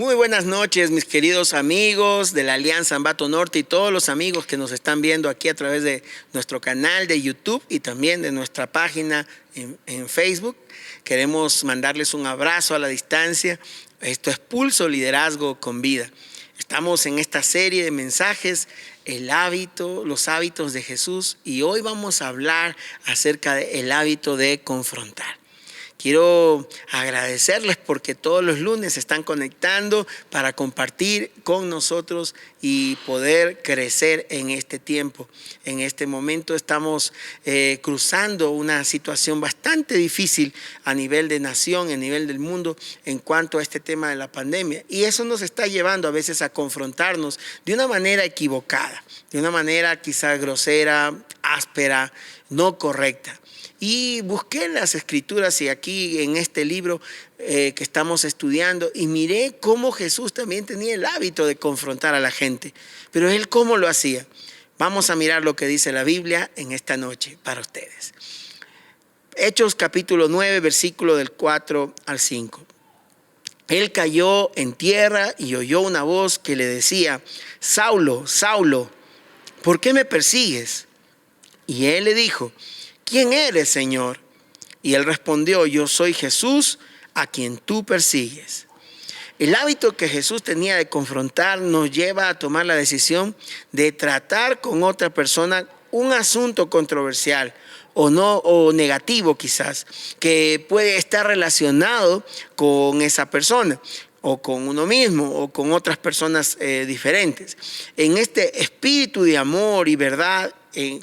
Muy buenas noches, mis queridos amigos de la Alianza Ambato Norte y todos los amigos que nos están viendo aquí a través de nuestro canal de YouTube y también de nuestra página en Facebook. Queremos mandarles un abrazo a la distancia. Esto es Pulso Liderazgo con Vida. Estamos en esta serie de mensajes, los hábitos de Jesús, y hoy vamos a hablar acerca del hábito de confrontar. Quiero agradecerles porque todos los lunes se están conectando para compartir con nosotros y poder crecer en este tiempo. En este momento estamos cruzando una situación bastante difícil a nivel de nación, a nivel del mundo, en cuanto a este tema de la pandemia. Y eso nos está llevando a veces a confrontarnos de una manera equivocada, de una manera quizá grosera, áspera, no correcta. Y busqué las escrituras y aquí en este libro que estamos estudiando y miré cómo Jesús también tenía el hábito de confrontar a la gente. Pero él cómo lo hacía. Vamos a mirar lo que dice la Biblia en esta noche para ustedes. Hechos capítulo 9, versículo del 4 al 5. Él cayó en tierra y oyó una voz que le decía: Saulo, Saulo, ¿por qué me persigues? Y él le dijo: ¿quién eres, Señor? Y él respondió: yo soy Jesús, a quien tú persigues. El hábito que Jesús tenía de confrontar nos lleva a tomar la decisión de tratar con otra persona un asunto controversial o negativo quizás, que puede estar relacionado con esa persona, o con uno mismo, o con otras personas diferentes. En este espíritu de amor y verdad,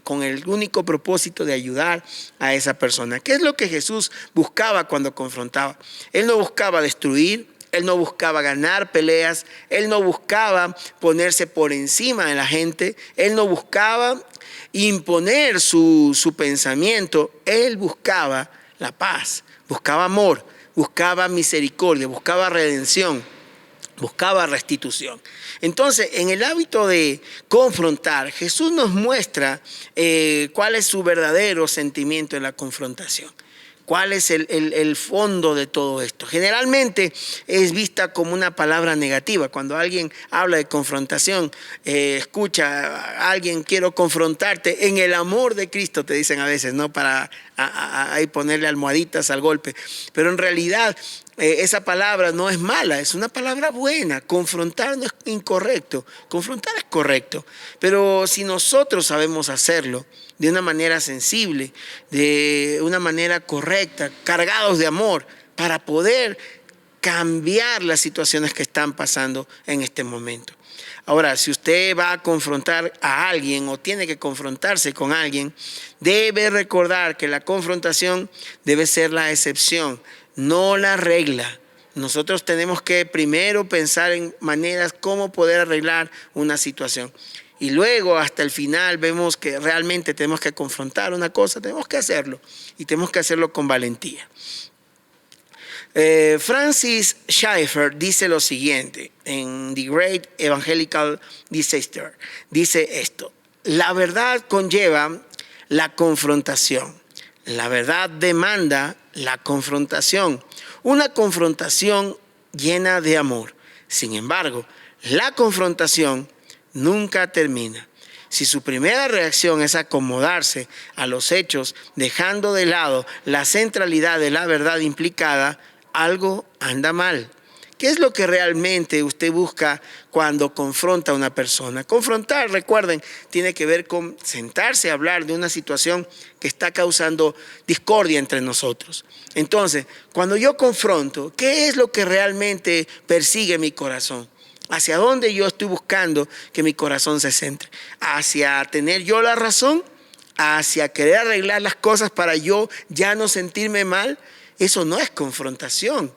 con el único propósito de ayudar a esa persona. ¿Qué es lo que Jesús buscaba cuando confrontaba? Él no buscaba destruir, él no buscaba ganar peleas, él no buscaba ponerse por encima de la gente, él no buscaba imponer su pensamiento, él buscaba la paz, buscaba amor, buscaba misericordia, buscaba redención, buscaba restitución. Entonces, en el hábito de confrontar, Jesús nos muestra cuál es su verdadero sentimiento en la confrontación. ¿Cuál es el fondo de todo esto? Generalmente es vista como una palabra negativa. Cuando alguien habla de confrontación, escucha a alguien: quiero confrontarte en el amor de Cristo, te dicen a veces, ¿no? Para ahí ponerle almohaditas al golpe. Pero en realidad esa palabra no es mala, es una palabra buena. Confrontar no es incorrecto, confrontar es correcto. Pero si nosotros sabemos hacerlo de una manera sensible, de una manera correcta, cargados de amor, para poder cambiar las situaciones que están pasando en este momento. Ahora, si usted va a confrontar a alguien o tiene que confrontarse con alguien, debe recordar que la confrontación debe ser la excepción, no la regla. Nosotros tenemos que primero pensar en maneras cómo poder arreglar una situación. Y luego hasta el final vemos que realmente tenemos que confrontar una cosa, tenemos que hacerlo y tenemos que hacerlo con valentía. Francis Schaeffer dice lo siguiente en The Great Evangelical Disaster. Dice esto: la verdad conlleva la confrontación. La verdad demanda la confrontación. Una confrontación llena de amor. Sin embargo, la confrontación nunca termina. Si su primera reacción es acomodarse a los hechos, dejando de lado la centralidad de la verdad implicada, algo anda mal. ¿Qué es lo que realmente usted busca cuando confronta a una persona? Confrontar, recuerden, tiene que ver con sentarse a hablar de una situación que está causando discordia entre nosotros. Entonces, cuando yo confronto, ¿qué es lo que realmente persigue mi corazón? ¿Hacia dónde yo estoy buscando que mi corazón se centre? ¿Hacia tener yo la razón? ¿Hacia querer arreglar las cosas para yo ya no sentirme mal? Eso no es confrontación.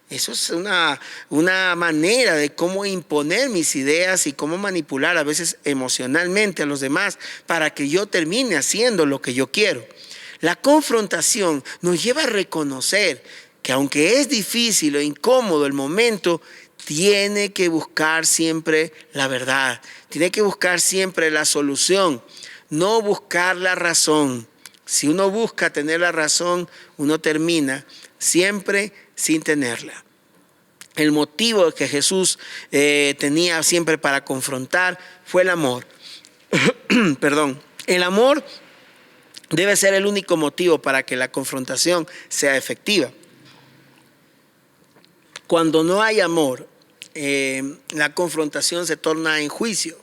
Eso es una manera de cómo imponer mis ideas y cómo manipular a veces emocionalmente a los demás para que yo termine haciendo lo que yo quiero. La confrontación nos lleva a reconocer que aunque es difícil o incómodo el momento, tiene que buscar siempre la verdad, tiene que buscar siempre la solución, no buscar la razón. Si uno busca tener la razón, uno termina siempre sin tenerla. el motivo que Jesús tenía siempre para confrontar fue el amor. Perdón. El amor debe ser el único motivo para que la confrontación sea efectiva. Cuando no hay amor, la confrontación se torna en juicio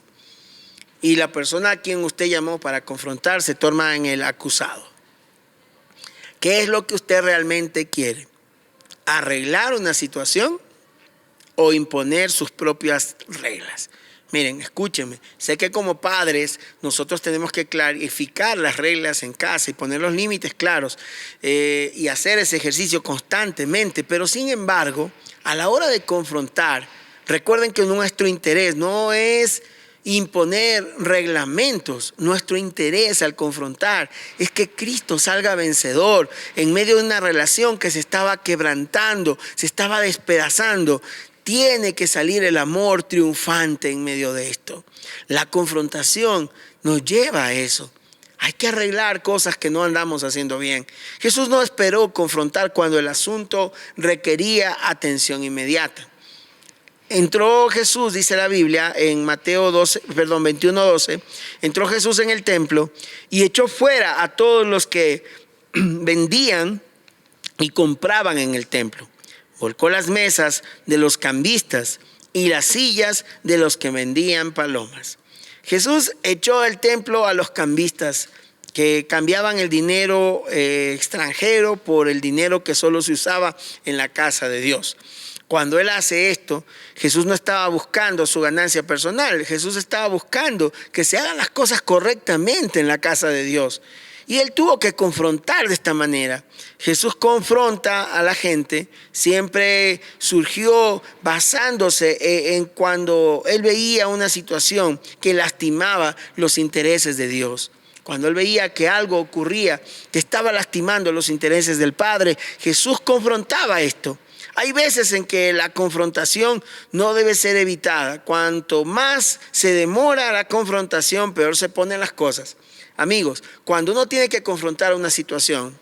y la persona a quien usted llamó para confrontar se torna en el acusado. ¿Qué es lo que usted realmente quiere? ¿Arreglar una situación o imponer sus propias reglas? Miren, escúchenme, sé que como padres nosotros tenemos que clarificar las reglas en casa y poner los límites claros y hacer ese ejercicio constantemente, pero sin embargo, a la hora de confrontar, recuerden que nuestro interés no es imponer reglamentos. Nuestro interés al confrontar es que Cristo salga vencedor en medio de una relación que se estaba quebrantando, se estaba despedazando. Tiene que salir el amor triunfante en medio de esto. La confrontación nos lleva a eso. Hay que arreglar cosas que no andamos haciendo bien. Jesús no esperó confrontar cuando el asunto requería atención inmediata. Entró Jesús, dice la Biblia, en Mateo 21:12, entró Jesús en el templo y echó fuera a todos los que vendían y compraban en el templo. Volcó las mesas de los cambistas y las sillas de los que vendían palomas. Jesús echó del templo a los cambistas que cambiaban el dinero extranjero por el dinero que solo se usaba en la casa de Dios. Cuando Él hace esto, Jesús no estaba buscando su ganancia personal. Jesús estaba buscando que se hagan las cosas correctamente en la casa de Dios. Y Él tuvo que confrontar de esta manera. Jesús confronta a la gente, siempre surgió basándose en cuando Él veía una situación que lastimaba los intereses de Dios. Cuando Él veía que algo ocurría que estaba lastimando los intereses del Padre, Jesús confrontaba esto. Hay veces en que la confrontación no debe ser evitada. Cuanto más se demora la confrontación, peor se ponen las cosas. Amigos, cuando uno tiene que confrontar una situación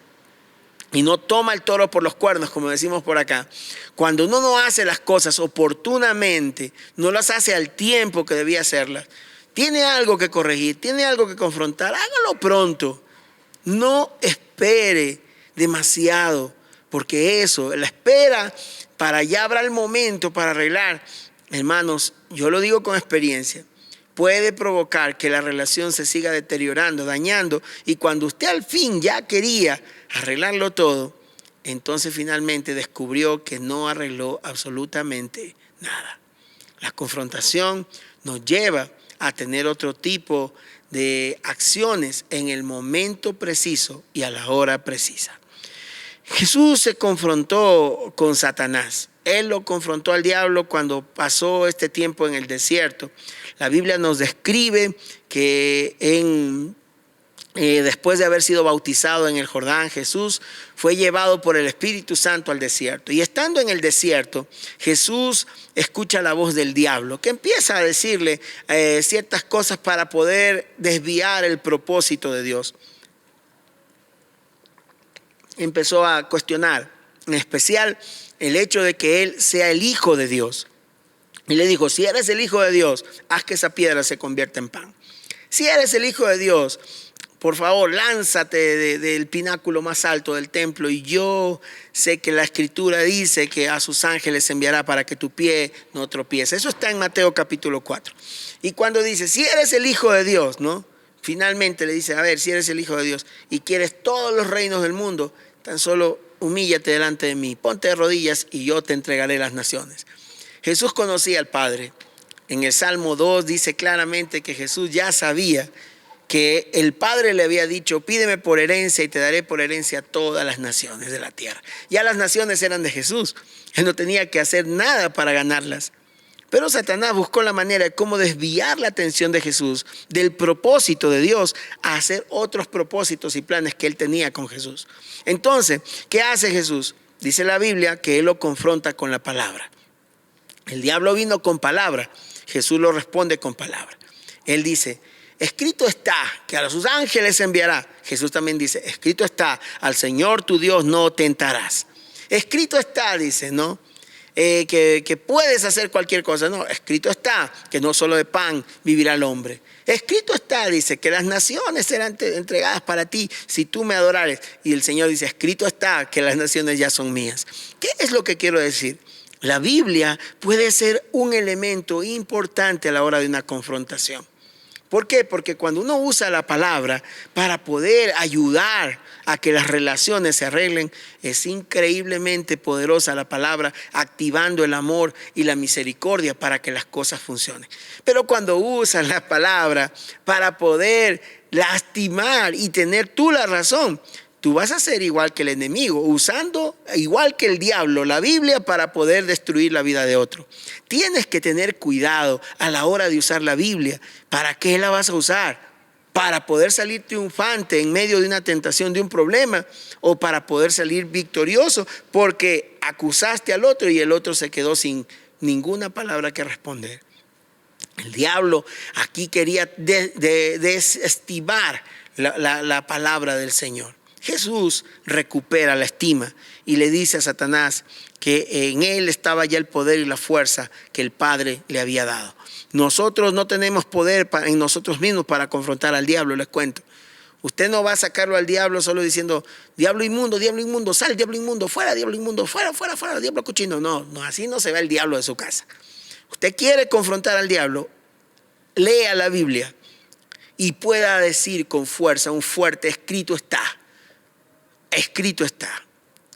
y no toma el toro por los cuernos, como decimos por acá, cuando uno no hace las cosas oportunamente, no las hace al tiempo que debía hacerlas, tiene algo que corregir, tiene algo que confrontar, hágalo pronto. No espere demasiado, porque eso, la espera para ya habrá el momento para arreglar. Hermanos, yo lo digo con experiencia. Puede provocar que la relación se siga deteriorando, dañando, y cuando usted al fin ya quería arreglarlo todo, entonces finalmente descubrió que no arregló absolutamente nada. La confrontación nos lleva a tener otro tipo de acciones en el momento preciso y a la hora precisa. Jesús se confrontó con Satanás. Él lo confrontó al diablo cuando pasó este tiempo en el desierto. La Biblia nos describe que después de haber sido bautizado en el Jordán, Jesús fue llevado por el Espíritu Santo al desierto. Y estando en el desierto, Jesús escucha la voz del diablo, que empieza a decirle ciertas cosas para poder desviar el propósito de Dios. Empezó a cuestionar, en especial, el hecho de que Él sea el Hijo de Dios. Y le dijo, si eres el Hijo de Dios, haz que esa piedra se convierta en pan. Si eres el Hijo de Dios, por favor, lánzate del pináculo más alto del templo. Y yo sé que la Escritura dice que a sus ángeles enviará para que tu pie no tropiece. Eso está en Mateo capítulo 4. Y cuando dice, si eres el Hijo de Dios, ¿no? Finalmente le dice, a ver, si eres el Hijo de Dios y quieres todos los reinos del mundo, tan solo humíllate delante de mí, ponte de rodillas y yo te entregaré las naciones. Jesús conocía al Padre. En el Salmo 2 dice claramente que Jesús ya sabía que el Padre le había dicho, pídeme por herencia y te daré por herencia todas las naciones de la tierra. Ya las naciones eran de Jesús. Él no tenía que hacer nada para ganarlas. Pero Satanás buscó la manera de cómo desviar la atención de Jesús del propósito de Dios a hacer otros propósitos y planes que Él tenía con Jesús. Entonces, ¿qué hace Jesús? Dice la Biblia que Él lo confronta con la palabra. El diablo vino con palabra, Jesús lo responde con palabra. Él dice, escrito está que a sus ángeles enviará. Jesús también dice, escrito está, al Señor tu Dios no tentarás. Escrito está, dice, ¿no? que puedes hacer cualquier cosa. No, escrito está que no solo de pan vivirá el hombre. Escrito está, dice, que las naciones serán entregadas para ti si tú me adorares. Y el Señor dice, escrito está que las naciones ya son mías. ¿Qué es lo que quiero decir? La Biblia puede ser un elemento importante a la hora de una confrontación. ¿Por qué? Porque cuando uno usa la palabra para poder ayudar a que las relaciones se arreglen, es increíblemente poderosa la palabra, activando el amor y la misericordia para que las cosas funcionen. Pero cuando usas la palabra para poder lastimar y tener tú la razón, tú vas a ser igual que el enemigo, usando igual que el diablo la Biblia para poder destruir la vida de otro. Tienes que tener cuidado a la hora de usar la Biblia. ¿Para qué la vas a usar? ¿Para poder salir triunfante en medio de una tentación, de un problema? ¿O para poder salir victorioso porque acusaste al otro y el otro se quedó sin ninguna palabra que responder? El diablo aquí quería desestimar la palabra del Señor. Jesús recupera la estima y le dice a Satanás que en él estaba ya el poder y la fuerza que el Padre le había dado. Nosotros no tenemos poder en nosotros mismos para confrontar al diablo, les cuento. Usted no va a sacarlo al diablo solo diciendo, diablo inmundo, sal, diablo inmundo, fuera, fuera, diablo cochino. No, así no se va el diablo de su casa. Usted quiere confrontar al diablo, lea la Biblia y pueda decir con fuerza, un fuerte, escrito está. Escrito está.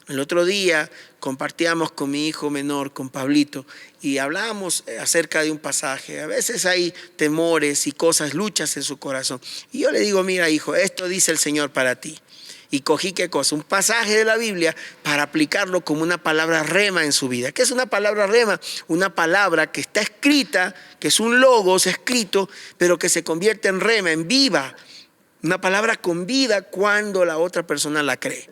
El otro día compartíamos con mi hijo menor, con Pablito, y hablábamos acerca de un pasaje. A veces hay temores y cosas, luchas en su corazón. Y yo le digo, mira hijo, esto dice el Señor para ti. Y cogí ¿qué cosa? Un pasaje de la Biblia para aplicarlo como una palabra rema en su vida. ¿Qué es una palabra rema? Una palabra que está escrita, que es un logos escrito, pero que se convierte en rema, en viva. Una palabra con vida cuando la otra persona la cree.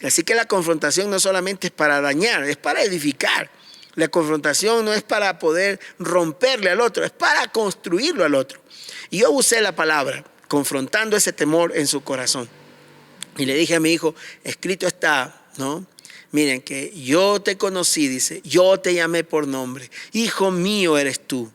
Así que la confrontación no solamente es para dañar, es para edificar. La confrontación no es para poder romperle al otro, es para construirlo al otro. Y yo usé la palabra, confrontando ese temor en su corazón. Y le dije a mi hijo, escrito está, ¿no? Miren, que yo te conocí, dice, yo te llamé por nombre, hijo mío eres tú.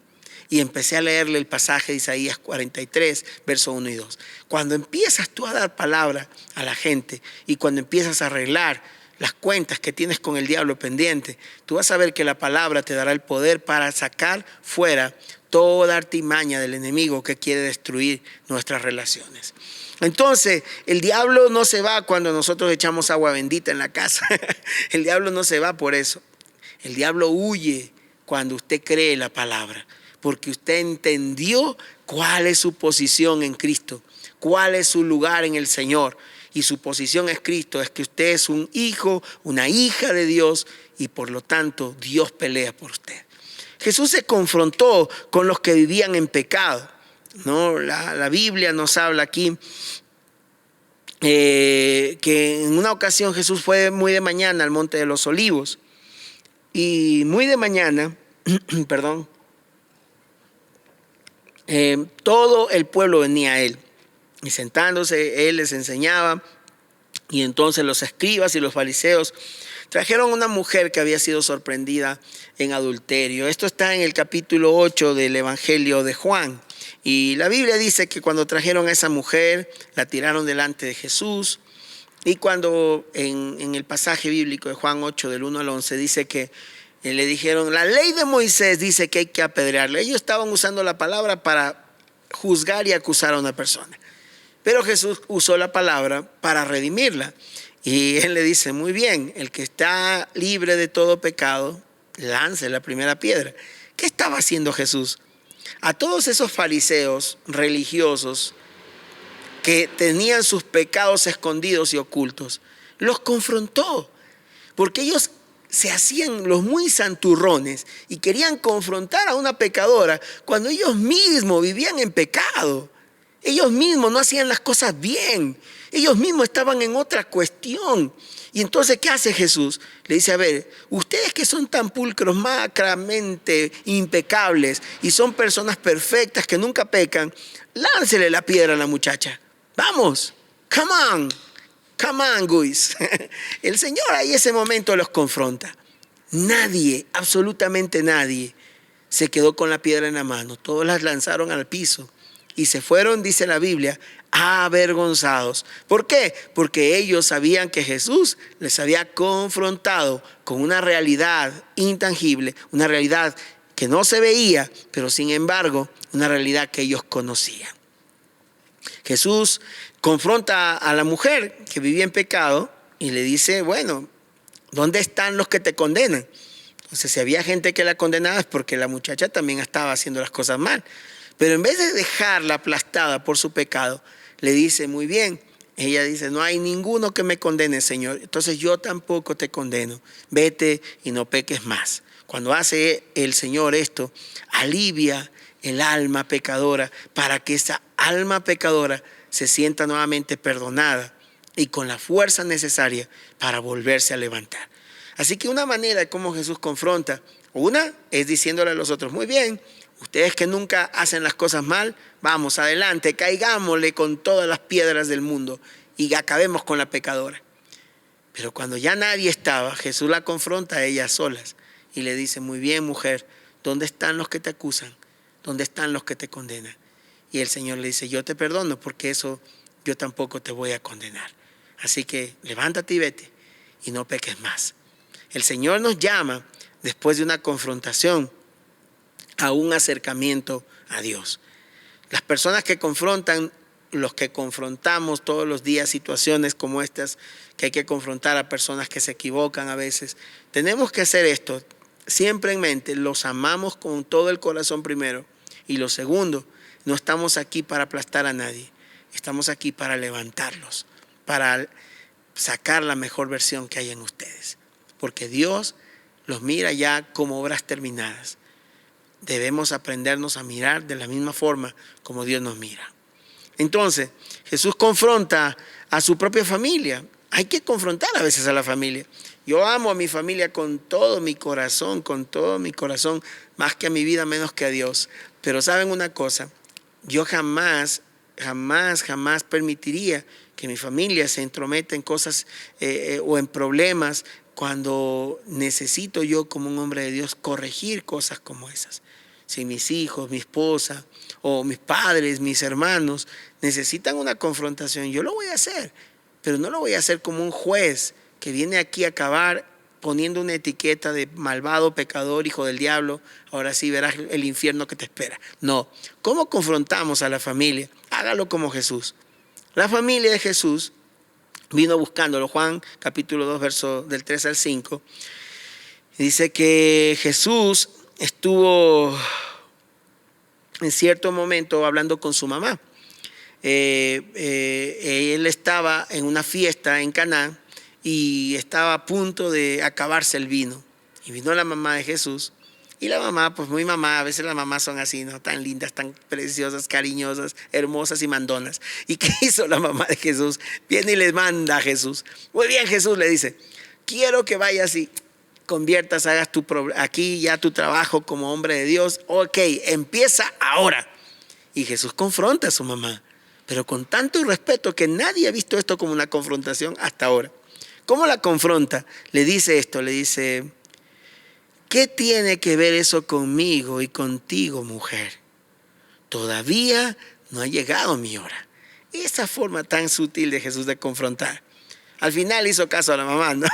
Y empecé a leerle el pasaje de Isaías 43, verso 1 y 2. Cuando empiezas tú a dar palabra a la gente y cuando empiezas a arreglar las cuentas que tienes con el diablo pendiente, tú vas a ver que la palabra te dará el poder para sacar fuera toda artimaña del enemigo que quiere destruir nuestras relaciones. Entonces, el diablo no se va cuando nosotros echamos agua bendita en la casa. El diablo no se va por eso. El diablo huye cuando usted cree la palabra. Porque usted entendió cuál es su posición en Cristo, cuál es su lugar en el Señor. Y su posición en Cristo es que usted es un hijo, una hija de Dios y por lo tanto Dios pelea por usted. Jesús se confrontó con los que vivían en pecado, ¿no? La Biblia nos habla aquí que en una ocasión Jesús fue muy de mañana al Monte de los Olivos y muy de mañana, perdón, todo el pueblo venía a él y sentándose él les enseñaba y entonces los escribas y los fariseos trajeron a una mujer que había sido sorprendida en adulterio. Esto está en el capítulo 8 del Evangelio de Juan y la Biblia dice que cuando trajeron a esa mujer la tiraron delante de Jesús y cuando en el pasaje bíblico de Juan 8 del 1 al 11 dice que le dijeron, la ley de Moisés dice que hay que apedrearle. Ellos estaban usando la palabra para juzgar y acusar a una persona. Pero Jesús usó la palabra para redimirla. Y él le dice, muy bien, el que está libre de todo pecado, lance la primera piedra. ¿Qué estaba haciendo Jesús? A todos esos fariseos religiosos que tenían sus pecados escondidos y ocultos, los confrontó. Porque ellos se hacían los muy santurrones y querían confrontar a una pecadora cuando ellos mismos vivían en pecado. Ellos mismos no hacían las cosas bien. Ellos mismos estaban en otra cuestión. Y entonces, ¿qué hace Jesús? Le dice, a ver, ustedes que son tan pulcros, macramente impecables y son personas perfectas que nunca pecan, láncele la piedra a la muchacha. Vamos, come on, guys. El Señor ahí ese momento los confronta. Nadie, absolutamente nadie, se quedó con la piedra en la mano. Todos las lanzaron al piso y se fueron, dice la Biblia, avergonzados. ¿Por qué? Porque ellos sabían que Jesús les había confrontado con una realidad intangible, una realidad que no se veía, pero sin embargo, una realidad que ellos conocían. Jesús confronta a la mujer que vivía en pecado y le dice, bueno, ¿dónde están los que te condenan? Entonces, si había gente que la condenaba es porque la muchacha también estaba haciendo las cosas mal. Pero en vez de dejarla aplastada por su pecado, le dice, muy bien. Ella dice, no hay ninguno que me condene, Señor. Entonces yo tampoco te condeno. Vete y no peques más. Cuando hace el Señor esto, alivia el alma pecadora para que esa alma pecadora se sienta nuevamente perdonada y con la fuerza necesaria para volverse a levantar. Así que una manera de cómo Jesús confronta, una es diciéndole a los otros, muy bien, ustedes que nunca hacen las cosas mal, vamos adelante, caigámosle con todas las piedras del mundo y acabemos con la pecadora. Pero cuando ya nadie estaba, Jesús la confronta a ellas solas y le dice, muy bien, mujer, ¿dónde están los que te acusan? ¿Dónde están los que te condenan? Y el Señor le dice, yo te perdono porque eso yo tampoco te voy a condenar. Así que levántate y vete y no peques más. El Señor nos llama después de una confrontación a un acercamiento a Dios. Las personas que confrontan, los que confrontamos todos los días situaciones como estas, que hay que confrontar a personas que se equivocan a veces, tenemos que hacer esto siempre en mente, los amamos con todo el corazón primero. Y lo segundo, no estamos aquí para aplastar a nadie, estamos aquí para levantarlos, para sacar la mejor versión que hay en ustedes. Porque Dios los mira ya como obras terminadas. Debemos aprendernos a mirar de la misma forma como Dios nos mira. Entonces, Jesús confronta a su propia familia. Hay que confrontar a veces a la familia. Yo amo a mi familia con todo mi corazón, más que a mi vida, menos que a Dios. Pero ¿saben una cosa? Yo jamás permitiría que mi familia se entrometa en cosas o en problemas cuando necesito yo como un hombre de Dios corregir cosas como esas. Si mis hijos, mi esposa o mis padres, mis hermanos necesitan una confrontación, yo lo voy a hacer, pero no lo voy a hacer como un juez que viene aquí a acabar poniendo una etiqueta de malvado, pecador, hijo del diablo, ahora sí verás el infierno que te espera. No, ¿cómo confrontamos a la familia? Hágalo como Jesús. La familia de Jesús vino buscándolo. Juan capítulo 2, verso del 3 al 5. Dice que Jesús estuvo en cierto momento hablando con su mamá. Él estaba en una fiesta en Caná y estaba a punto de acabarse el vino. Y vino la mamá de Jesús. Y la mamá, pues muy mamá, a veces las mamás son así, ¿no? Tan lindas, tan preciosas, cariñosas, hermosas y mandonas. ¿Y qué hizo la mamá de Jesús? Viene y le manda a Jesús. Muy bien, Jesús le dice, quiero que vayas y conviertas, hagas aquí ya tu trabajo como hombre de Dios. Ok, empieza ahora. Y Jesús confronta a su mamá, pero con tanto respeto que nadie ha visto esto como una confrontación hasta ahora. ¿Cómo la confronta? Le dice esto, le dice, ¿qué tiene que ver eso conmigo y contigo, mujer? Todavía no ha llegado mi hora. Esa forma tan sutil de Jesús de confrontar. Al final hizo caso a la mamá, ¿no?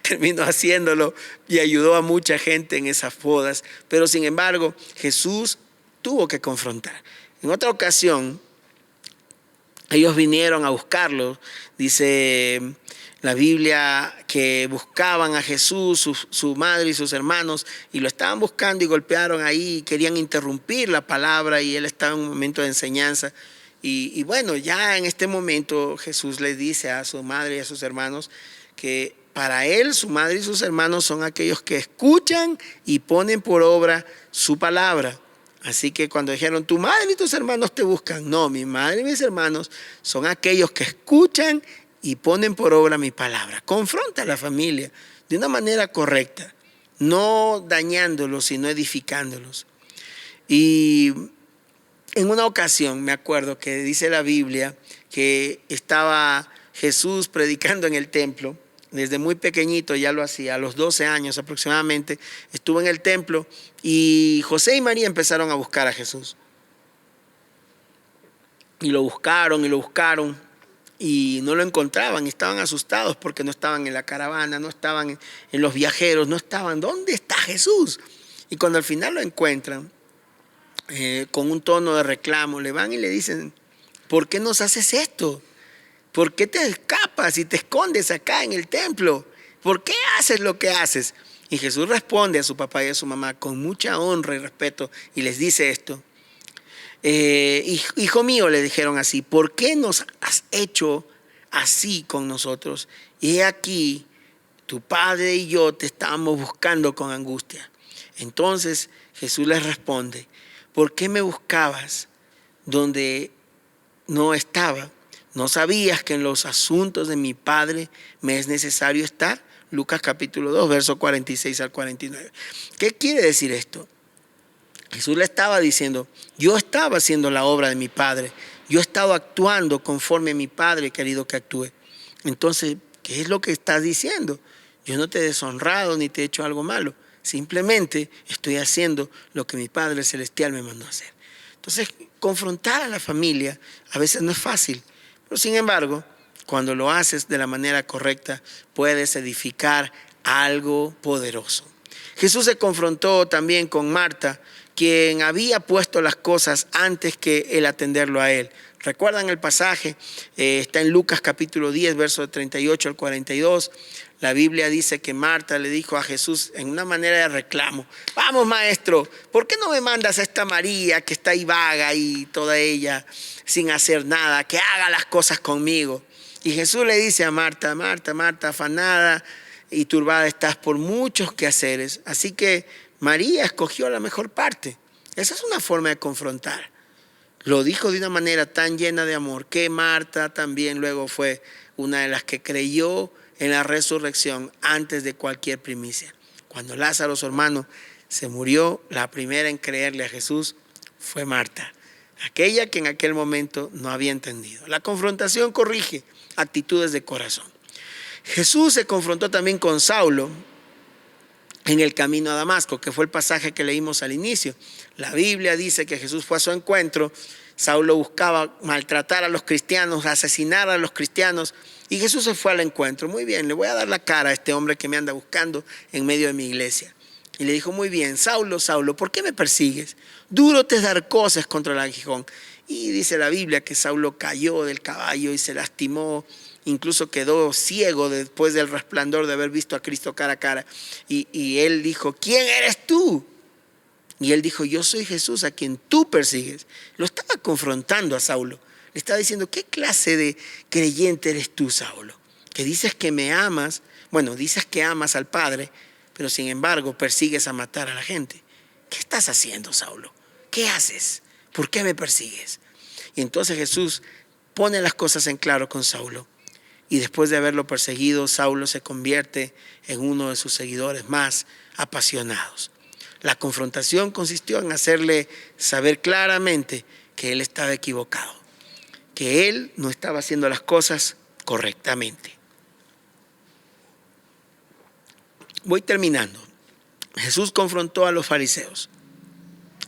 Terminó haciéndolo y ayudó a mucha gente en esas bodas. Pero sin embargo, Jesús tuvo que confrontar. En otra ocasión, ellos vinieron a buscarlo. Dice la Biblia que buscaban a Jesús, su madre y sus hermanos, y lo estaban buscando y golpearon ahí, querían interrumpir la palabra y él estaba en un momento de enseñanza. Y bueno, ya en este momento Jesús le dice a su madre y a sus hermanos que para él, su madre y sus hermanos son aquellos que escuchan y ponen por obra su palabra. Así que cuando dijeron, tu madre y tus hermanos te buscan, no, mi madre y mis hermanos son aquellos que escuchan y ponen por obra mi palabra. Confronta a la familia de una manera correcta, no dañándolos, sino edificándolos. Y en una ocasión me acuerdo que dice la Biblia que estaba Jesús predicando en el templo desde muy pequeñito ya lo hacía, a los 12 años aproximadamente, estuvo en el templo y José y María empezaron a buscar a Jesús. Y lo buscaron y no lo encontraban, estaban asustados porque no estaban en la caravana, no estaban en los viajeros, no estaban, ¿dónde está Jesús? Y cuando al final lo encuentran, con un tono de reclamo, le van y le dicen, ¿por qué nos haces esto? ¿Por qué te escapas y te escondes acá en el templo? ¿Por qué haces lo que haces? Y Jesús responde a su papá y a su mamá con mucha honra y respeto y les dice esto. Hijo mío, le dijeron así, ¿por qué nos has hecho así con nosotros? Y he aquí, tu padre y yo te estábamos buscando con angustia. Entonces Jesús les responde, ¿por qué me buscabas donde no estaba? ¿No sabías que en los asuntos de mi Padre me es necesario estar? Lucas capítulo 2, verso 46 al 49. ¿Qué quiere decir esto? Jesús le estaba diciendo, yo estaba haciendo la obra de mi Padre. Yo estaba actuando conforme a mi Padre querido que actúe. Entonces, ¿qué es lo que estás diciendo? Yo no te he deshonrado ni te he hecho algo malo. Simplemente estoy haciendo lo que mi Padre Celestial me mandó a hacer. Entonces, confrontar a la familia a veces no es fácil. Pero sin embargo, cuando lo haces de la manera correcta, puedes edificar algo poderoso. Jesús se confrontó también con Marta, quien había puesto las cosas antes que el atenderlo a él. ¿Recuerdan el pasaje? Está en Lucas capítulo 10, versos 38 al 42. La Biblia dice que Marta le dijo a Jesús en una manera de reclamo, vamos maestro, ¿por qué no me mandas a esta María que está ahí vaga y toda ella sin hacer nada, que haga las cosas conmigo? Y Jesús le dice a Marta, Marta, Marta, afanada y turbada estás por muchos quehaceres, así que María escogió la mejor parte. Esa es una forma de confrontar. Lo dijo de una manera tan llena de amor que Marta también luego fue una de las que creyó en la resurrección antes de cualquier primicia. Cuando Lázaro, su hermano, se murió, la primera en creerle a Jesús fue Marta, aquella que en aquel momento no había entendido. La confrontación corrige actitudes de corazón. Jesús se confrontó también con Saulo en el camino a Damasco, que fue el pasaje que leímos al inicio. La Biblia dice que Jesús fue a su encuentro. Saulo buscaba maltratar a los cristianos, asesinar a los cristianos, y Jesús se fue al encuentro. Muy bien, le voy a dar la cara a este hombre que me anda buscando en medio de mi iglesia. Y le dijo, muy bien, Saulo, Saulo, ¿por qué me persigues? Duro te es dar cosas contra el aguijón. Y dice la Biblia que Saulo cayó del caballo y se lastimó, incluso quedó ciego después del resplandor de haber visto a Cristo cara a cara. Y él dijo, ¿quién eres tú? Y él dijo, yo soy Jesús a quien tú persigues. Lo estaba confrontando a Saulo. Le estaba diciendo, ¿qué clase de creyente eres tú, Saulo? Que dices que me amas, bueno, dices que amas al Padre, pero sin embargo persigues a matar a la gente. ¿Qué estás haciendo, Saulo? ¿Qué haces? ¿Por qué me persigues? Y entonces Jesús pone las cosas en claro con Saulo. Y después de haberlo perseguido, Saulo se convierte en uno de sus seguidores más apasionados. La confrontación consistió en hacerle saber claramente que él estaba equivocado, que él no estaba haciendo las cosas correctamente. Voy terminando. Jesús confrontó a los fariseos.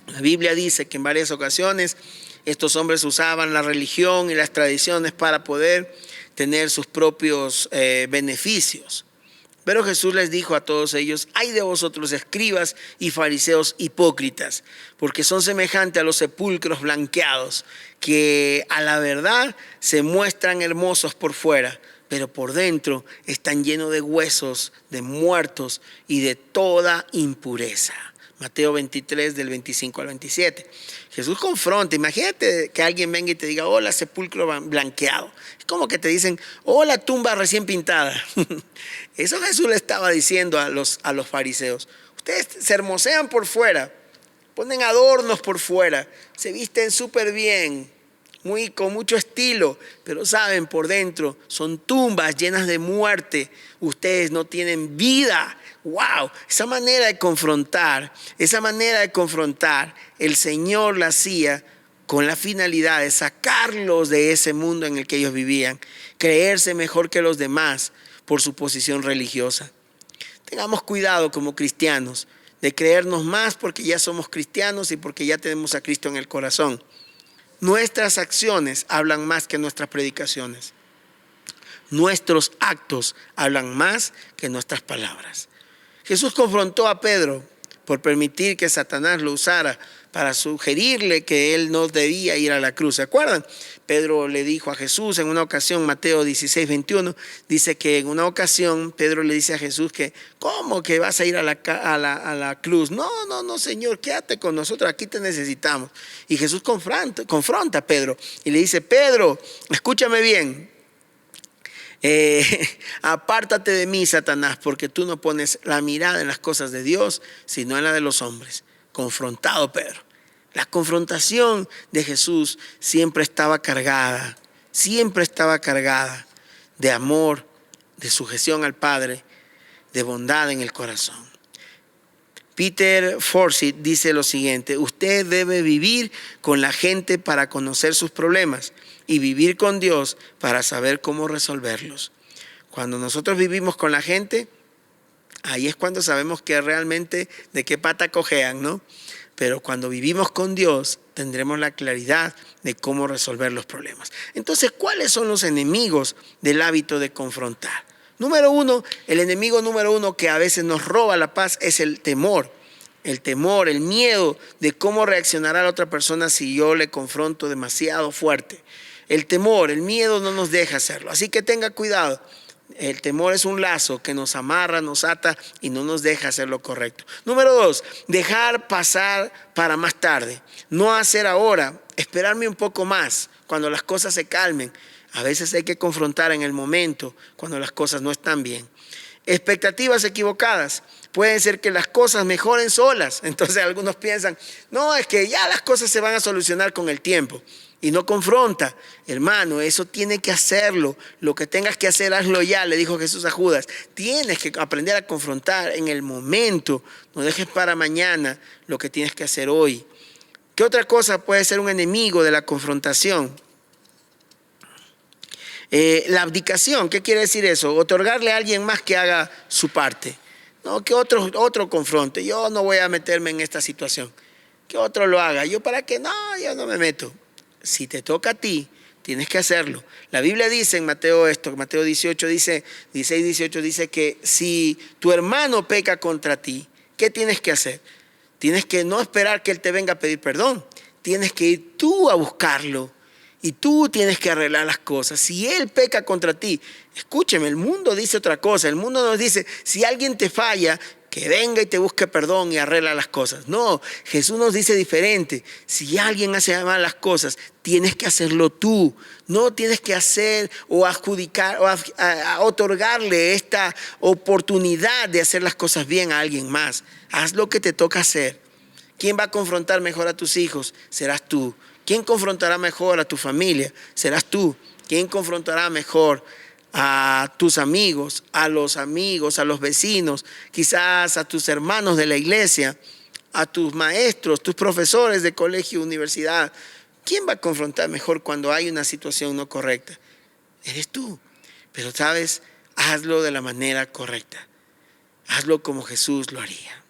La Biblia dice que en varias ocasiones estos hombres usaban la religión y las tradiciones para poder tener sus propios beneficios. Pero Jesús les dijo a todos ellos, ay de vosotros escribas y fariseos hipócritas, porque son semejantes a los sepulcros blanqueados, que a la verdad se muestran hermosos por fuera, pero por dentro están llenos de huesos, de muertos y de toda impureza. Mateo 23, del 25 al 27. Jesús confronta. Imagínate que alguien venga y te diga, hola, sepulcro blanqueado. Es como que te dicen, hola, tumba recién pintada. Eso Jesús le estaba diciendo a los fariseos. Ustedes se hermosean por fuera, ponen adornos por fuera, se visten súper bien, con mucho estilo, pero saben, por dentro son tumbas llenas de muerte. Ustedes no tienen vida. ¡Wow! Esa manera de confrontar, el Señor la hacía con la finalidad de sacarlos de ese mundo en el que ellos vivían, creerse mejor que los demás, por su posición religiosa. Tengamos cuidado como cristianos de creernos más porque ya somos cristianos y porque ya tenemos a Cristo en el corazón. Nuestras acciones hablan más que nuestras predicaciones. Nuestros actos hablan más que nuestras palabras. Jesús confrontó a Pedro por permitir que Satanás lo usara para sugerirle que él no debía ir a la cruz. ¿Se acuerdan? Pedro le dijo a Jesús en una ocasión, Mateo 16, 21, dice que en una ocasión Pedro le dice a Jesús que, ¿cómo que vas a ir a la cruz? No, Señor, quédate con nosotros, aquí te necesitamos. Y Jesús confronta a Pedro y le dice, Pedro, escúchame bien. Apártate de mí, Satanás, porque tú no pones la mirada en las cosas de Dios, sino en la de los hombres. Confrontado Pedro. La confrontación de Jesús siempre estaba cargada de amor, de sujeción al Padre, de bondad en el corazón. Peter Forsyth dice lo siguiente: usted debe vivir con la gente para conocer sus problemas y vivir con Dios para saber cómo resolverlos. Cuando nosotros vivimos con la gente, ahí es cuando sabemos que realmente de qué pata cojean, ¿no? Pero cuando vivimos con Dios, tendremos la claridad de cómo resolver los problemas. Entonces, ¿cuáles son los enemigos del hábito de confrontar? Número uno, el enemigo número uno que a veces nos roba la paz es el temor. El temor, el miedo de cómo reaccionará la otra persona si yo le confronto demasiado fuerte. El temor, el miedo no nos deja hacerlo. Así que tenga cuidado. El temor es un lazo que nos amarra, nos ata y no nos deja hacer lo correcto. Número dos, dejar pasar para más tarde. No hacer ahora, esperarme un poco más cuando las cosas se calmen. A veces hay que confrontar en el momento cuando las cosas no están bien. Expectativas equivocadas. Pueden ser que las cosas mejoren solas. Entonces algunos piensan, no, es que ya las cosas se van a solucionar con el tiempo. Y no confronta. Hermano, eso tiene que hacerlo. Lo que tengas que hacer, hazlo ya, le dijo Jesús a Judas. Tienes que aprender a confrontar en el momento. No dejes para mañana lo que tienes que hacer hoy. ¿Qué otra cosa puede ser un enemigo de la confrontación? La abdicación. ¿Qué quiere decir eso? Otorgarle a alguien más que haga su parte. No, que otro confronte. Yo no voy a meterme en esta situación. Que otro lo haga. ¿Yo para qué? No, yo no me meto. Si te toca a ti, tienes que hacerlo. La Biblia dice en Mateo 18 dice, 16, 18 dice que si tu hermano peca contra ti, ¿qué tienes que hacer? Tienes que no esperar que él te venga a pedir perdón. Tienes que ir tú a buscarlo y tú tienes que arreglar las cosas. Si él peca contra ti, escúcheme, el mundo dice otra cosa. El mundo nos dice, si alguien te falla, que venga y te busque perdón y arregla las cosas. No, Jesús nos dice diferente. Si alguien hace mal las cosas, tienes que hacerlo tú. No tienes que hacer o adjudicar o a otorgarle esta oportunidad de hacer las cosas bien a alguien más. Haz lo que te toca hacer. ¿Quién va a confrontar mejor a tus hijos? Serás tú. ¿Quién confrontará mejor a tu familia? Serás tú. ¿Quién confrontará mejor a tus amigos, a los vecinos, quizás a tus hermanos de la iglesia, a tus maestros, tus profesores de colegio, universidad? ¿Quién va a confrontar mejor cuando hay una situación no correcta? Eres tú. Pero sabes, hazlo de la manera correcta. Hazlo como Jesús lo haría.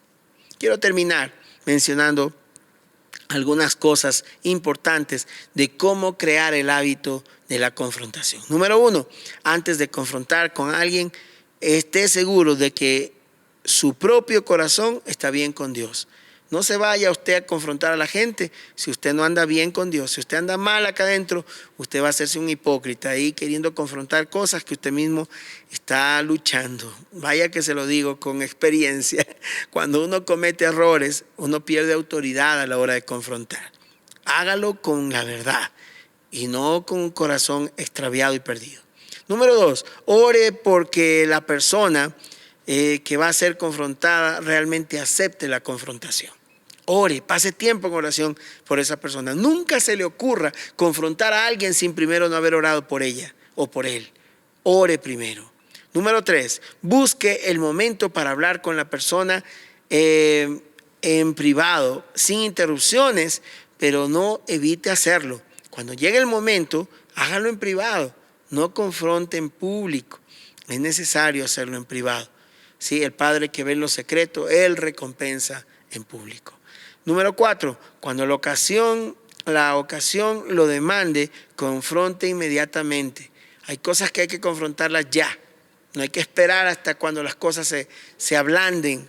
Quiero terminar mencionando algunas cosas importantes de cómo crear el hábito de la confrontación. Número uno, antes de confrontar con alguien, esté seguro de que su propio corazón está bien con Dios. No se vaya usted a confrontar a la gente si usted no anda bien con Dios. Si usted anda mal acá adentro, usted va a hacerse un hipócrita ahí queriendo confrontar cosas que usted mismo está luchando. Vaya que se lo digo con experiencia. Cuando uno comete errores, uno pierde autoridad a la hora de confrontar. Hágalo con la verdad y no con un corazón extraviado y perdido. Número dos, ore porque la persona que va a ser confrontada realmente acepte la confrontación. Ore, pase tiempo en oración por esa persona. Nunca se le ocurra confrontar a alguien sin primero no haber orado por ella o por él. Ore primero. Número tres, busque el momento para hablar con la persona en privado, sin interrupciones, pero no evite hacerlo. Cuando llegue el momento, hágalo en privado, no confronte en público. Es necesario hacerlo en privado. Sí, el Padre que ve en lo secreto, Él recompensa en público. Número 4, cuando la ocasión lo demande, confronte inmediatamente. Hay cosas que hay que confrontarlas ya. No hay que esperar hasta cuando las cosas se ablanden.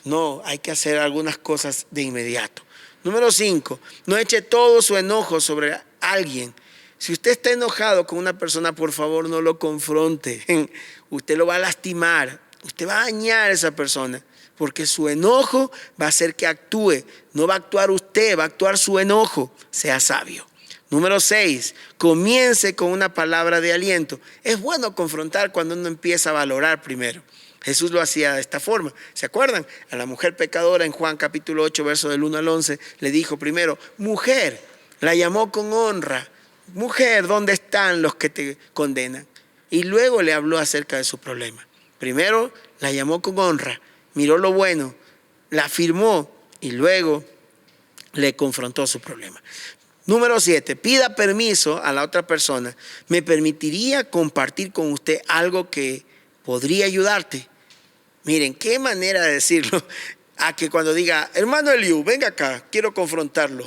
No, hay que hacer algunas cosas de inmediato. Número 5, no eche todo su enojo sobre alguien. Si usted está enojado con una persona, por favor no lo confronte. Usted lo va a lastimar, usted va a dañar a esa persona, porque su enojo va a hacer que actúe. No va a actuar usted, va a actuar su enojo. Sea sabio. Número 6, comience con una palabra de aliento. Es bueno confrontar cuando uno empieza a valorar primero. Jesús lo hacía de esta forma. ¿Se acuerdan? A la mujer pecadora en Juan capítulo 8, verso del 1 al 11, le dijo primero, mujer, la llamó con honra. Mujer, ¿dónde están los que te condenan? Y luego le habló acerca de su problema. Primero la llamó con honra, miró lo bueno, la afirmó y luego le confrontó su problema. Número 7, pida permiso a la otra persona. ¿Me permitiría compartir con usted algo que podría ayudarte? Miren, qué manera de decirlo. A que cuando diga, hermano Eliú, venga acá, quiero confrontarlo.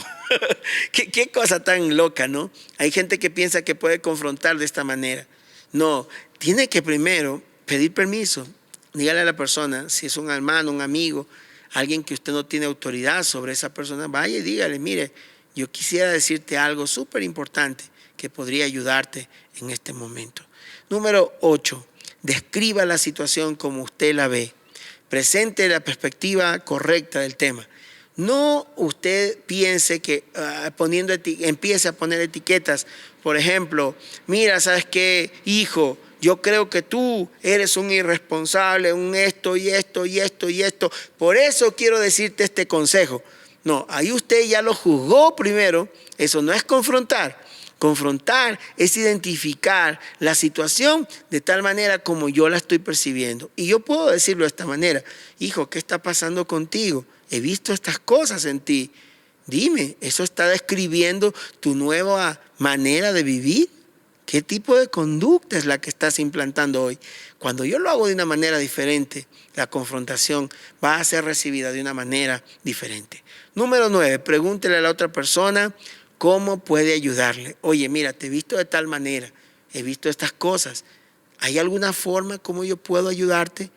¿Qué cosa tan loca, ¿no? Hay gente que piensa que puede confrontar de esta manera. No, tiene que primero pedir permiso. Dígale a la persona, si es un hermano, un amigo, alguien que usted no tiene autoridad sobre esa persona, vaya y dígale, mire, yo quisiera decirte algo súper importante que podría ayudarte en este momento. Número 8, describa la situación como usted la ve. Presente la perspectiva correcta del tema. No usted piense que empiece a poner etiquetas. Por ejemplo, mira, ¿sabes qué, hijo? Yo creo que tú eres un irresponsable, un esto y esto y esto y esto. Por eso quiero decirte este consejo. No, ahí usted ya lo juzgó primero. Eso no es confrontar. Confrontar es identificar la situación de tal manera como yo la estoy percibiendo. Y yo puedo decirlo de esta manera. Hijo, ¿qué está pasando contigo? He visto estas cosas en ti. Dime, ¿eso está describiendo tu nueva manera de vivir? ¿Qué tipo de conducta es la que estás implantando hoy? Cuando yo lo hago de una manera diferente, la confrontación va a ser recibida de una manera diferente. Número 9, pregúntele a la otra persona cómo puede ayudarle. Oye, mira, te he visto de tal manera, he visto estas cosas. ¿Hay alguna forma como yo puedo ayudarte?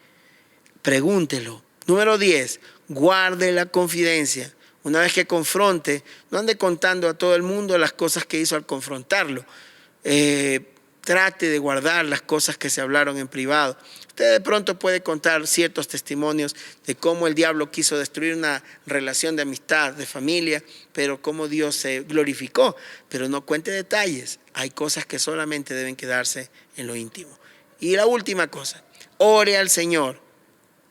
Pregúntelo. Número 10, guarde la confidencia. Una vez que confronte, no ande contando a todo el mundo las cosas que hizo al confrontarlo. Trate de guardar las cosas que se hablaron en privado. Usted de pronto puede contar ciertos testimonios de cómo el diablo quiso destruir una relación de amistad, de familia, pero cómo Dios se glorificó. Pero no cuente detalles. Hay cosas que solamente deben quedarse en lo íntimo. Y la última cosa, ore al Señor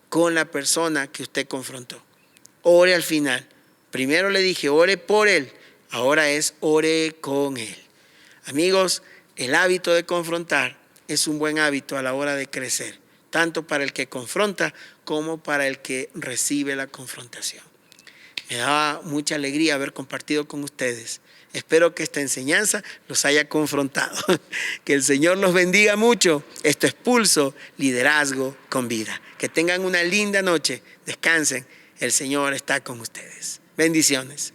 con la persona que usted confrontó. Ore al final. Primero le dije, ore por él. Ahora es ore con él. Amigos, el hábito de confrontar es un buen hábito a la hora de crecer, tanto para el que confronta como para el que recibe la confrontación. Me daba mucha alegría haber compartido con ustedes. Espero que esta enseñanza los haya confrontado. Que el Señor los bendiga mucho. Esto es Pulso, liderazgo con vida. Que tengan una linda noche. Descansen. El Señor está con ustedes. Bendiciones.